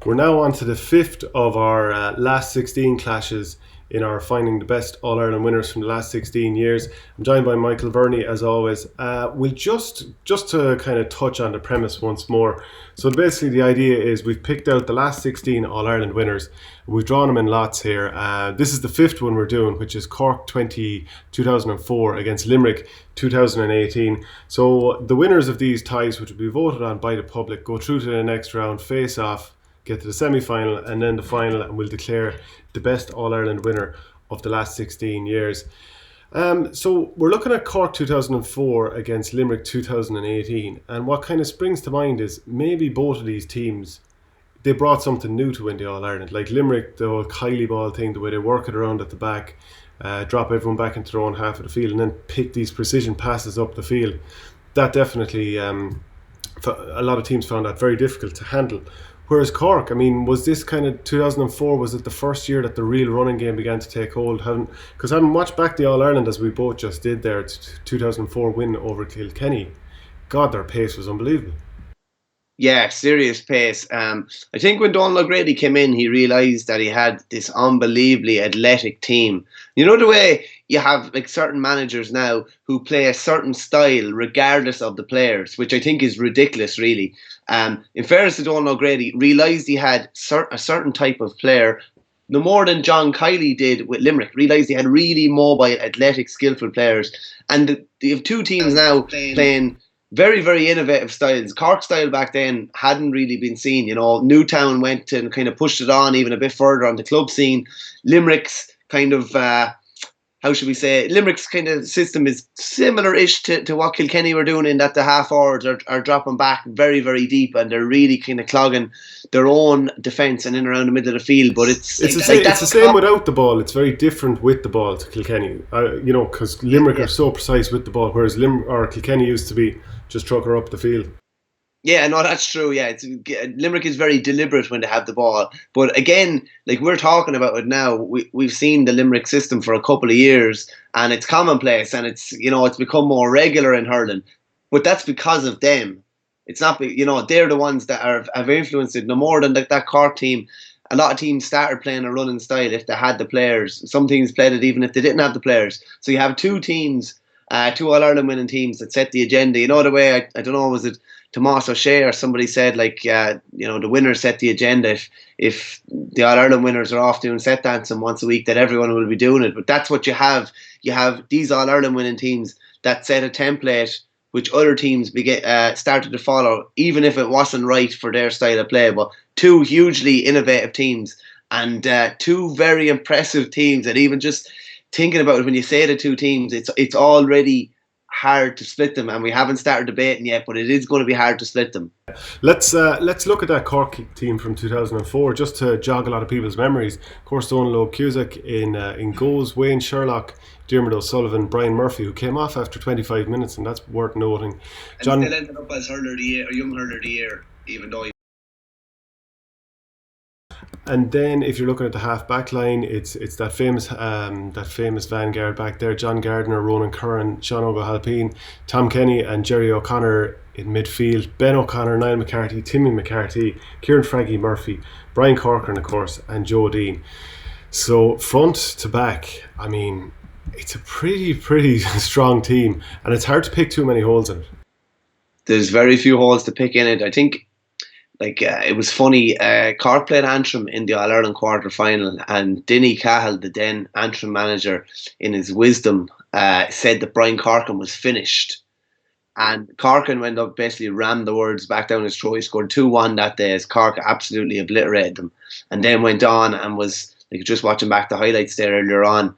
We're now on to the fifth of our last 16 clashes in our finding the best All Ireland winners from the last 16 years. I'm joined by Michael Verney as always. We'll just to kind of touch on the premise once more. So basically, the idea is we've picked out the last 16 All Ireland winners. We've drawn them in lots here. This is the fifth one we're doing, which is Cork 2004 against Limerick 2018. So the winners of these ties, which will be voted on by the public, go through to the next round, face off, get to the semi-final and then the final, and we'll declare the best All-Ireland winner of the last 16 years. So we're looking at Cork 2004 against Limerick 2018, and what kind of springs to mind is maybe both of these teams, they brought something new to win the All-Ireland. Like Limerick, the whole Kiely ball thing, the way they work it around at the back, drop everyone back into their own half of the field and then pick these precision passes up the field. That definitely, a lot of teams found that very difficult to handle. Whereas Cork, I mean, was this kind of 2004, was it the first year that the real running game began to take hold? Because having watched back the All-Ireland as we both just did there, 2004 win over Kilkenny, God, their pace was unbelievable. Yeah, serious pace. I think when Donal O'Grady came in, he realised that he had this unbelievably athletic team. You know the way you have like certain managers now who play a certain style regardless of the players, which I think is ridiculous, really. In fairness to Donal O'Grady, realised he had a certain type of player, no more than John Kiely did with Limerick. Realised he had really mobile, athletic, skillful players. And you have two teams now playing very, very innovative styles. Cork style back then hadn't really been seen. You know, Newtown went and kind of pushed it on even a bit further on the club scene. Limerick's kind of, how should we say, Limerick's kind of system is similar-ish to what Kilkenny were doing in that the half-forwards are dropping back very, very deep and they're really kind of clogging their own defence and in around the middle of the field. But it's the same without the ball. It's very different with the ball to Kilkenny. Because Limerick are so precise with the ball, whereas Kilkenny used to be just truck her up the field. Yeah, no, that's true. Yeah, Limerick is very deliberate when they have the ball. But again, like we're talking about it now, we've seen the Limerick system for a couple of years, and it's commonplace, and it's become more regular in hurling. But that's because of them. It's not, they're the ones that have influenced it no more than that Cork team. A lot of teams started playing a running style if they had the players. Some teams played it even if they didn't have the players. So you have two teams. Two All-Ireland winning teams that set the agenda. You know the way, I don't know, was it Tomas O'Shea or somebody said the winners set the agenda. If the All-Ireland winners are off doing set dancing once a week, that everyone will be doing it. But that's what you have. You have these All-Ireland winning teams that set a template which other teams started to follow, even if it wasn't right for their style of play. But two hugely innovative teams and two very impressive teams that even just thinking about it, when you say the two teams, it's already hard to split them, and we haven't started debating yet, but it is going to be hard to split them. Let's look at that Cork team from 2004 just to jog a lot of people's memories. Of course, Donal Cusack in goals, Wayne Sherlock, Diarmuid O'Sullivan, Brian Murphy, who came off after 25 minutes, and that's worth noting. John still ended up as hurler of the year, or young hurler of the year, even though he. And then, if you're looking at the half back line, it's that famous vanguard back there: John Gardner, Ronan Curran, Sean O'Halpine, Tom Kenny, and Jerry O'Connor in midfield. Ben O'Connor, Niall McCarthy, Timmy McCarthy, Kieran Fraggy Murphy, Brian Corcoran, of course, and Joe Dean. So front to back, I mean, it's a pretty strong team, and it's hard to pick too many holes in it. There's very few holes to pick in it. I think. It was funny, Cork played Antrim in the All-Ireland quarter-final, and Dinny Cahill, the then Antrim manager, in his wisdom, said that Brian Corcoran was finished. And Corcoran went up, basically rammed the words back down his throat. He scored 2-1 that day as Cork absolutely obliterated them. And then went on and was, just watching back the highlights there earlier on,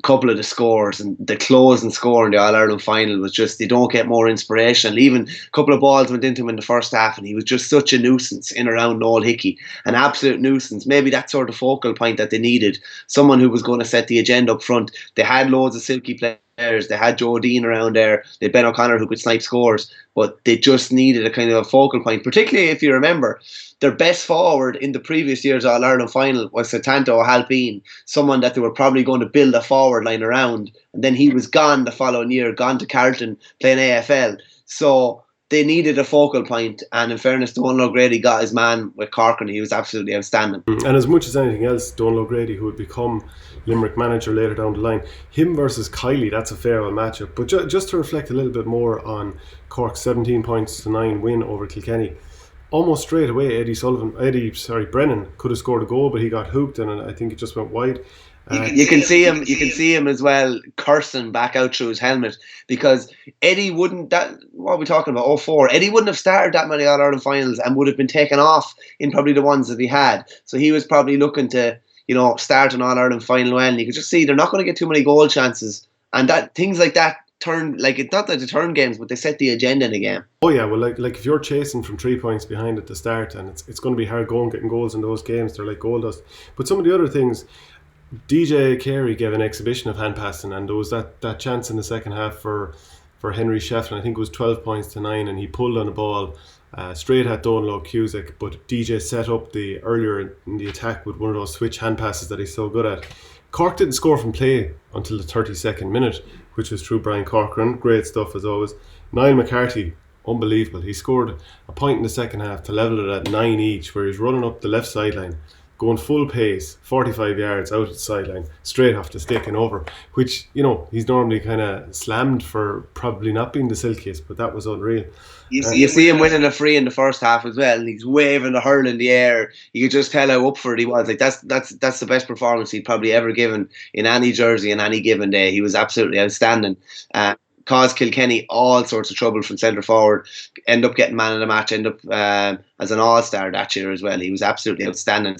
couple of the scores and the closing score in the All-Ireland final was just, they don't get more inspirational. Even a couple of balls went into him in the first half and he was just such a nuisance in around Noel Hickey, an absolute nuisance. Maybe that sort of focal point that they needed, someone who was going to set the agenda up front. They had loads of silky players, they had Joe Dean around there, they had Ben O'Connor who could snipe scores, but they just needed a kind of a focal point, particularly if you remember their best forward in the previous year's All-Ireland final was Satanta O'Halpine, someone that they were probably going to build a forward line around. And then he was gone the following year, gone to Carlton, playing AFL. So they needed a focal point, and in fairness, Donal O'Grady got his man with Cork, and he was absolutely outstanding. And as much as anything else, Donal O'Grady, who would become Limerick manager later down the line, him versus Kiely, that's a fair matchup. But just to reflect a little bit more on Cork's 17 points to 9 win over Kilkenny, almost straight away Brennan could have scored a goal, but he got hooked, and I think it just went wide. You can see him. You can see him as well, cursing back out through his helmet, because Eddie wouldn't. That what are we talking about? 04. Eddie wouldn't have started that many All Ireland finals and would have been taken off in probably the ones that he had. So he was probably looking to, start an All Ireland final well. And you could just see they're not going to get too many goal chances, and that things like that turn, like, it's not that they turn games, but they set the agenda in the game. Oh yeah, well, like if you're chasing from 3 points behind at the start, and it's going to be hard going getting goals in those games. They're like goal dust. But some of the other things. DJ Carey gave an exhibition of hand passing, and there was that chance in the second half for Henry Shefflin. I think it was 12 points to 9, and he pulled on a ball straight at Donal O'Cusick, but DJ set up earlier in the attack with one of those switch hand passes that he's so good at. Cork didn't score from play until the 32nd minute, which was through Brian Corcoran. Great stuff as always. Niall McCarthy, unbelievable. He scored a point in the second half to level it at 9 each, where he's running up the left sideline, going full pace, 45 yards out of the sideline, straight off the stick and over, which, he's normally kind of slammed for probably not being the silkiest, but that was unreal. You see him winning a free in the first half as well, and he's waving the hurl in the air. You could just tell how up for it he was. Like, that's the best performance he'd probably ever given in any jersey on any given day. He was absolutely outstanding. Caused Kilkenny all sorts of trouble from centre forward, end up getting man of the match, end up as an all-star that year as well. He was absolutely outstanding.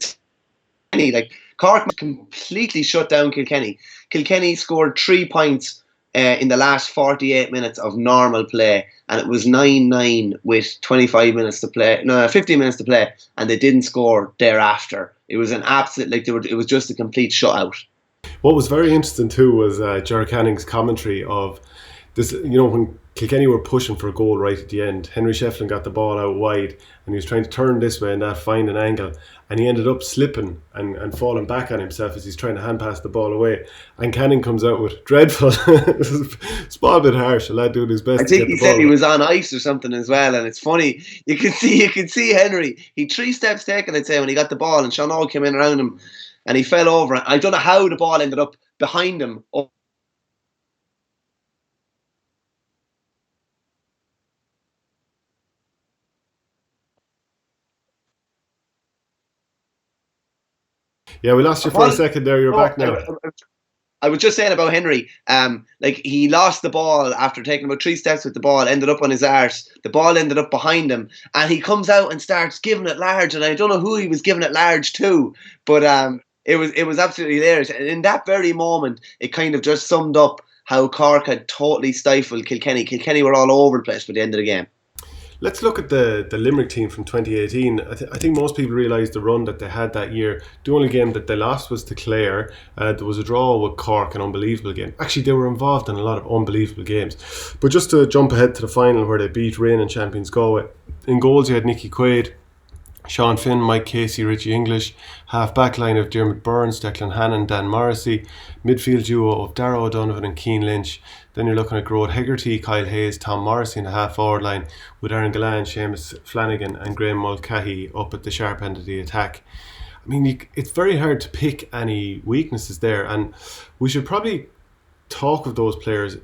Like, Cork completely shut down Kilkenny. Kilkenny scored 3 points in the last 48 minutes of normal play, and it was 9-9 with 15 minutes to play, and they didn't score thereafter. It was an absolute, it was just a complete shutout. What was very interesting too was Ger Canning's commentary of this, when Kilkenny were pushing for a goal right at the end. Henry Shefflin got the ball out wide, and he was trying to turn this way and that, find an angle, and he ended up slipping and falling back on himself as he's trying to hand pass the ball away. And Canning comes out with dreadful. Small bit harsh. A lad doing his best. I think he said he was on ice or something as well, and it's funny. You can see Henry. He 3 steps taken, I'd say, when he got the ball, and Sean Hall came in around him, and he fell over. I don't know how the ball ended up behind him. Yeah, we lost you for a second there. You're back now. I was just saying about Henry. He lost the ball after taking about 3 steps with the ball, ended up on his arse. The ball ended up behind him, and he comes out and starts giving it large. And I don't know who he was giving it large to, but it was absolutely hilarious. And in that very moment, it kind of just summed up how Cork had totally stifled Kilkenny. Kilkenny were all over the place by the end of the game. Let's look at the Limerick team from 2018. I think most people realise the run that they had that year. The only game that they lost was to Clare. There was a draw with Cork, an unbelievable game. Actually, they were involved in a lot of unbelievable games. But just to jump ahead to the final where they beat reigning champions Galway. In goals, you had Nicky Quaid, Sean Finn, Mike Casey, Richie English. Half back line of Diarmaid Byrnes, Declan Hannon, Dan Morrissey. Midfield duo of Darragh O'Donovan and Cian Lynch. Then you're looking at Grode Hegarty, Kyle Hayes, Tom Morrissey in the half forward line, with Aaron Gillane, Seamus Flanagan and Graham Mulcahy up at the sharp end of the attack. I mean, it's very hard to pick any weaknesses there, and we should probably talk of those players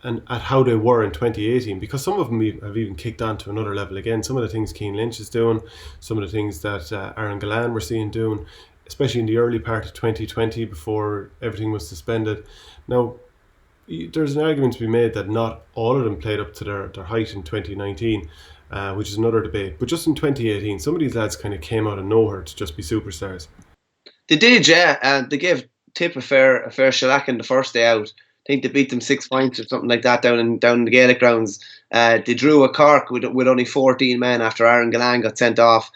and at how they were in 2018, because some of them have even kicked on to another level again. Some of the things Cian Lynch is doing, some of the things that Aaron Gillane we're seeing doing, especially in the early part of 2020 before everything was suspended. Now, there's an argument to be made that not all of them played up to their height in 2019, which is another debate. But just in 2018, some of these lads kind of came out of nowhere to just be superstars. They did, yeah. And they gave Tip a fair shellacking the first day out. I think they beat them 6 points or something like that down in the Gaelic grounds. They drew a Cork with only 14 men after Aaron Gillane got sent off.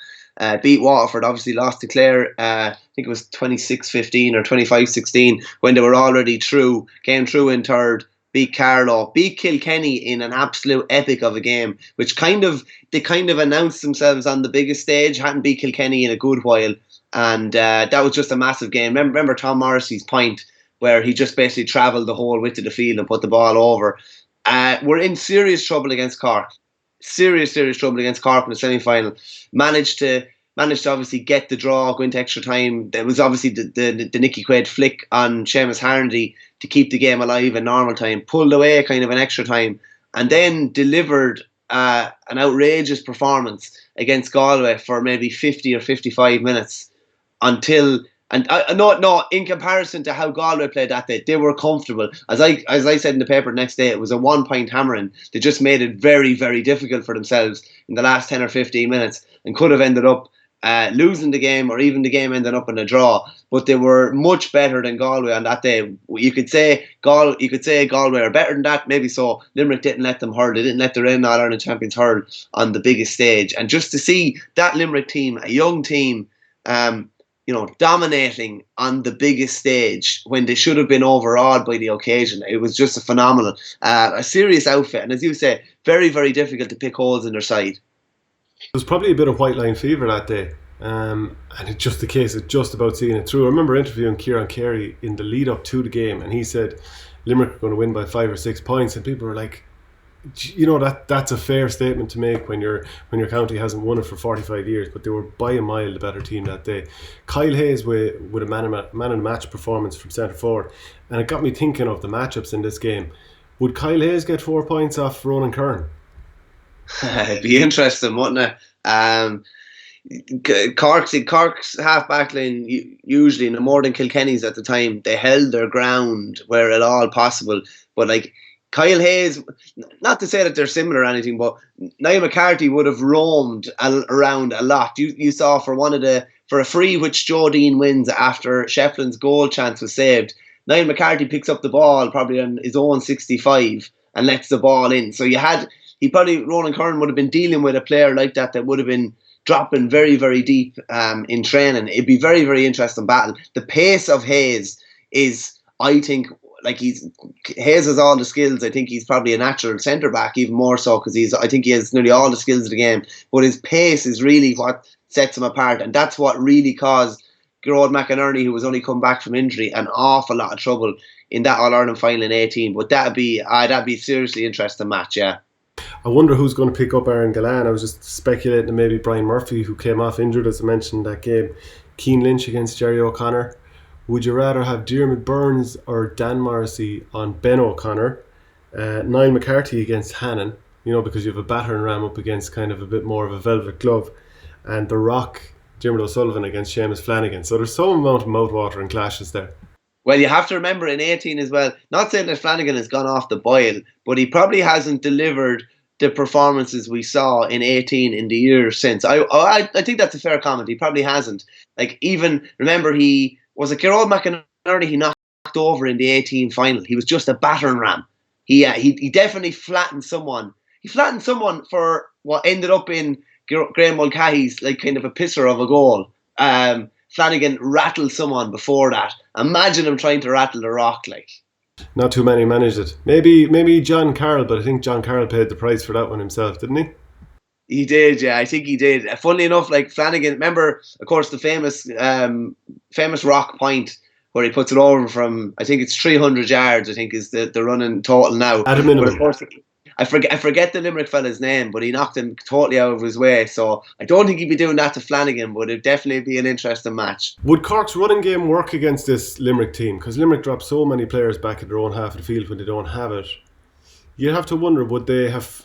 Beat Waterford, obviously lost to Clare. I think it was 26-15 or 25-16 when they were already through. Came through in third. Beat Carlow. Beat Kilkenny in an absolute epic of a game, which they announced themselves on the biggest stage. Hadn't beat Kilkenny in a good while, and that was just a massive game. Remember Tom Morrissey's point where he just basically travelled the whole width of the field and put the ball over. We're in serious trouble against Cork. serious trouble against Cork in the semi-final. Managed to obviously get the draw, go into extra time. There was obviously the Nicky Quaid flick on Seamus Harnedy to keep the game alive in normal time. Pulled away kind of an extra time, and then delivered an outrageous performance against Galway for maybe 50 or 55 minutes until. And no, in comparison to how Galway played that day, they were comfortable. As I said in the paper the next day, it was a 1-point hammering. They just made it very, very difficult for themselves in the last 10 or 15 minutes and could have ended up losing the game, or even the game ended up in a draw. But they were much better than Galway on that day. You could say Galway are better than that, maybe so. Limerick didn't let them hurl. They didn't let the reigning All-Ireland champions hurl on the biggest stage. And just to see that Limerick team, a young team, dominating on the biggest stage when they should have been overawed by the occasion. It was just a serious outfit. And as you say, very, very difficult to pick holes in their side. There was probably a bit of white line fever that day. And it's just the case of just about seeing it through. I remember interviewing Kieran Carey in the lead up to the game, and he said Limerick are going to win by 5 or 6 points, and people were like, that's a fair statement to make when your county hasn't won it for 45 years, but they were by a mile the better team that day. Kyle Hayes with a man of the match performance from centre forward, and it got me thinking of the matchups in this game. Would Kyle Hayes get 4 points off Ronan Kern? It'd be interesting, wouldn't it? Cork's half back line, usually no more than Kilkenny's at the time, they held their ground where at all possible, but like Kyle Hayes, not to say that they're similar or anything, but Niall McCarthy would have roamed around a lot. You saw for a free which Joe Dean wins after Shefflin's goal chance was saved, Niall McCarthy picks up the ball probably on his own 65 and lets the ball in. So Ronan Kern would have been dealing with a player like that would have been dropping very, very deep in training. It'd be very, very interesting battle. The pace of Hayes is, I think, Hayes has all the skills. I think he's probably a natural centre back, even more so because I think he has nearly all the skills of the game. But his pace is really what sets him apart, and that's what really caused Gerard McInerney, who was only come back from injury, an awful lot of trouble in that All-Ireland final in 18. But that'd be a seriously interesting match, yeah. I wonder who's going to pick up Aaron Gillane. I was just speculating that maybe Brian Murphy, who came off injured, as I mentioned, that game. Keane Lynch against Jerry O'Connor. Would you rather have Diarmuid Burns or Dan Morrissey on Ben O'Connor? Niall McCarthy against Hannon, because you have a battering ram up against kind of a bit more of a velvet glove. And The Rock, Diarmuid O'Sullivan against Seamus Flanagan. So there's some amount of mouthwatering clashes there. Well, you have to remember in 18 as well, not saying that Flanagan has gone off the boil, but he probably hasn't delivered the performances we saw in 18 in the years since. I think that's a fair comment. He probably hasn't. Remember, he was a Gerard McInerney he knocked over in the 18 final. He was just a battering ram. He definitely flattened someone. He flattened someone for what ended up in Graham Mulcahy's kind of a pisser of a goal. Flanagan rattled someone before that. Imagine him trying to rattle The Rock Not too many managed it. Maybe John Carroll, but I think John Carroll paid the price for that one himself, didn't he? He did, yeah. I think he did. Funnily enough, Flanagan, remember, of course, the famous rock point where he puts it over from, I think it's 300 yards, I think is the running total now. At a minimum. But of course, I forget the Limerick fella's name, but he knocked him totally out of his way. So I don't think he'd be doing that to Flanagan, but it'd definitely be an interesting match. Would Cork's running game work against this Limerick team? Because Limerick drops so many players back at their own half of the field when they don't have it. You have to wonder, would they have,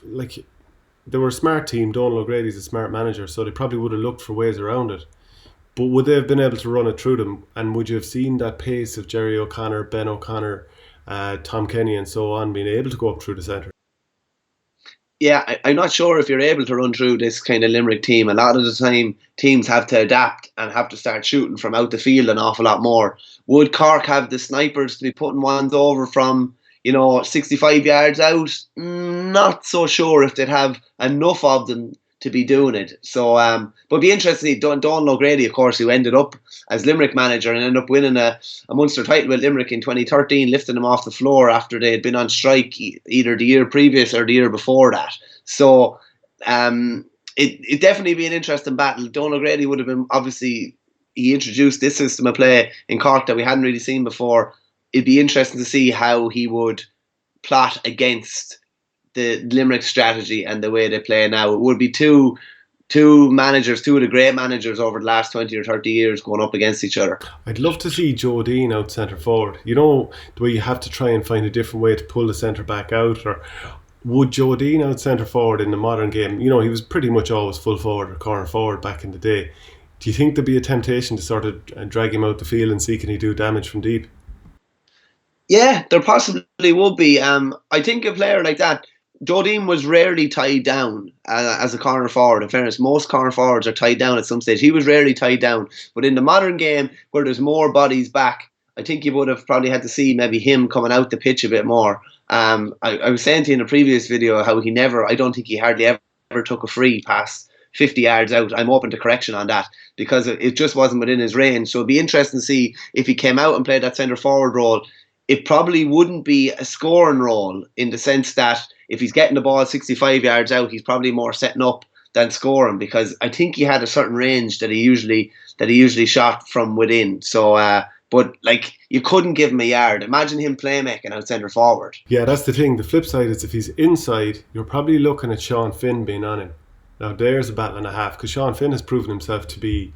they were a smart team. Donal O'Grady's a smart manager, so they probably would have looked for ways around it. But would they have been able to run it through them? And would you have seen that pace of Jerry O'Connor, Ben O'Connor, Tom Kenny and so on being able to go up through the centre? Yeah, I'm not sure if you're able to run through this kind of Limerick team. A lot of the time, teams have to adapt and have to start shooting from out the field an awful lot more. Would Cork have the snipers to be putting ones over from 65 yards out? Not so sure if they'd have enough of them to be doing it. So, but it'd be interesting. Donal O'Grady, of course, who ended up as Limerick manager and ended up winning a Munster title with Limerick in 2013, lifting them off the floor after they had been on strike either the year previous or the year before that. So, it definitely be an interesting battle. Donal O'Grady would have been, obviously, he introduced this system of play in Cork that we hadn't really seen before. It'd be interesting to see how he would plot against the Limerick strategy and the way they play now. It would be two managers, two of the great managers over the last 20 or 30 years going up against each other. I'd love to see Joe Dean out centre forward. You know, the way you have to try and find a different way to pull the centre back out, or would Joe Dean out centre forward in the modern game? You know, he was pretty much always full forward or corner forward back in the day. Do you think there'd be a temptation to sort of drag him out the field and see can he do damage from deep? Yeah, there possibly would be. I think a player like that, Jodine was rarely tied down as a corner forward. In fairness, most corner forwards are tied down at some stage. He was rarely tied down. But in the modern game, where there's more bodies back, I think you would have probably had to see maybe him coming out the pitch a bit more. I was saying to you in a previous video how I don't think he hardly ever took a free pass 50 yards out. I'm open to correction on that because it just wasn't within his range. So it'd be interesting to see if he came out and played that centre forward role. It probably wouldn't be a scoring role in the sense that if he's getting the ball 65 yards out, he's probably more setting up than scoring, because I think he had a certain range that he usually shot from within. So, but like, you couldn't give him a yard. Imagine him playmaking out centre forward. Yeah, that's the thing. The flip side is if he's inside, you're probably looking at Sean Finn being on him. Now there's a battle and a half, because Sean Finn has proven himself to be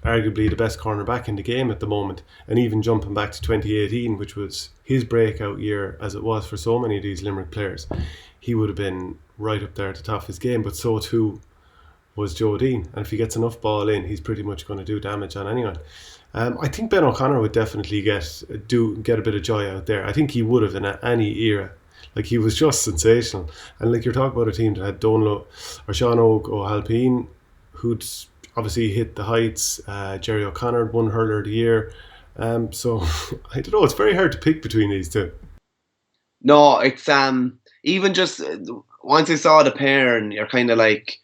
arguably the best cornerback in the game at the moment, and even jumping back to 2018, which was his breakout year, as it was for so many of these Limerick players, he would have been right up there at the top of his game. But so too was Joe Dean, and if he gets enough ball in, he's pretty much going to do damage on anyone. I think Ben O'Connor would definitely get a bit of joy out there. I think he would have in any era. Like, he was just sensational. And like, you're talking about a team that had Donal or Sean O'Halpine, who'd obviously hit the heights. Jerry O'Connor won Hurler of the Year. So I don't know, it's very hard to pick between these two. No, it's even just once I saw the pair, and you're kind of like,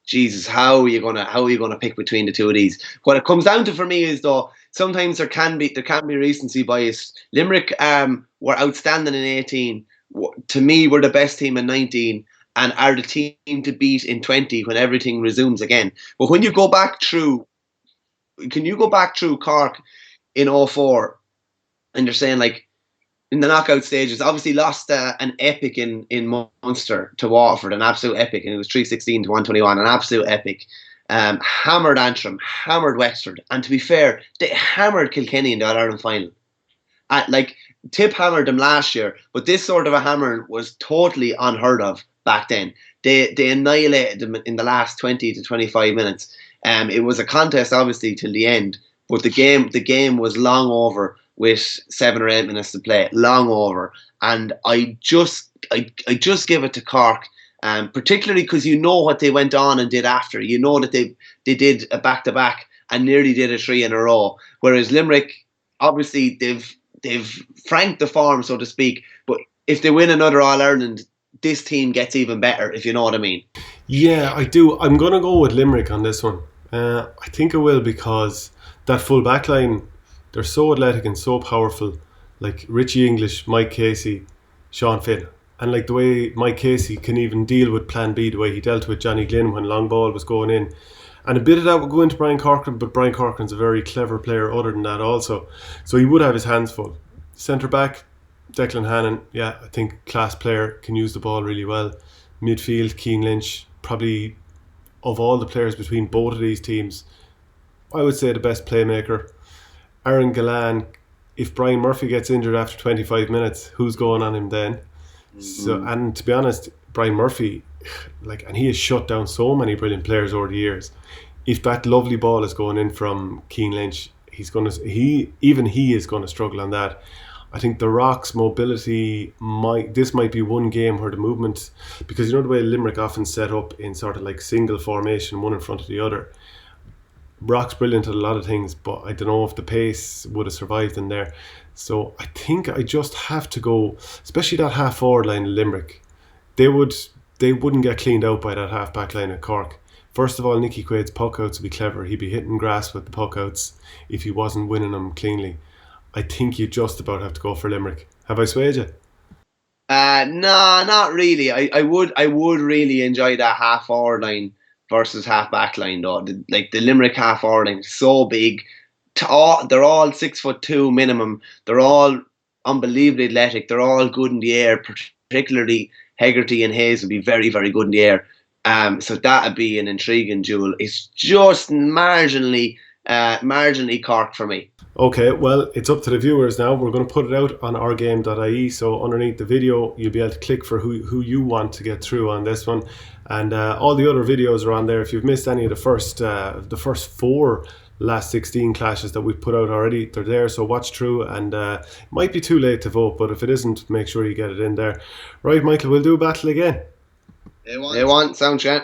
Jesus, how are you gonna pick between the two of these? What it comes down to for me is, though, sometimes there can be recency bias. Limerick were outstanding in 18. To me, we're the best team in 19, and are the team to beat in 20 when everything resumes again. But when you go back through, Cork in 04, and you're saying, like, in the knockout stages, obviously lost an epic in Munster to Waterford, an absolute epic, and it was 316 to 121, an absolute epic. Hammered Antrim, hammered Wexford, and to be fair, they hammered Kilkenny in the All-Ireland final. Tip hammered them last year, but this sort of a hammering was totally unheard of back then. They annihilated them in the last 20 to 25 minutes. It was a contest, obviously, till the end, but the game was long over with 7 or 8 minutes to play, long over. And I just give it to Cork, particularly because you know what they went on and did after. You know that they did a back-to-back and nearly did a 3 in a row. Whereas Limerick, obviously, they've franked the form, so to speak. But if they win another All-Ireland, this team gets even better, if you know what I mean. Yeah, I do. I'm going to go with Limerick on this one. I think I will, because that full back line, they're so athletic and so powerful. Like Richie English, Mike Casey, Sean Finn. And like the way Mike Casey can even deal with plan B, the way he dealt with Johnny Glynn when long ball was going in. And a bit of that would go into Brian Corcoran, but Brian Corcoran's a very clever player other than that also. So he would have his hands full. Centre back, Declan Hannon, yeah, I think class player, can use the ball really well. Midfield, Keane Lynch, probably of all the players between both of these teams, I would say the best playmaker. Aaron Gallan, if Brian Murphy gets injured after 25 minutes, who's going on him then? Mm-hmm. So, and to be honest, Brian Murphy, and he has shut down so many brilliant players over the years. If that lovely ball is going in from Keane Lynch, he is going to struggle on that. I think the Rock's mobility might be one game where the movement, because you know the way Limerick often set up in sort of like single formation, one in front of the other. Rock's brilliant at a lot of things, but I don't know if the pace would have survived in there. So I think I just have to go, especially that half forward line of Limerick. They wouldn't get cleaned out by that half back line at Cork. First of all, Nicky Quaid's puck outs would be clever. He'd be hitting grass with the puck outs if he wasn't winning them cleanly. I think you just about have to go for Limerick. Have I swayed you? No, not really. I would really enjoy that half forward line versus half back line, though. The Limerick half forward line is so big. They're all 6'2" minimum. They're all unbelievably athletic. They're all good in the air, particularly Hegarty and Hayes would be very, very good in the air. So that would be an intriguing duel. It's just marginally Cork for me. Okay, well, it's up to the viewers now. We're going to put it out on ourgame.ie. So underneath the video, you'll be able to click for who you want to get through on this one, and all the other videos are on there. If you've missed any of the first 4 last 16 clashes that we've put out already, they're there. So watch through, and it might be too late to vote, but if it isn't, make sure you get it in there. Right, Michael, we'll do a battle again. They want sound chat.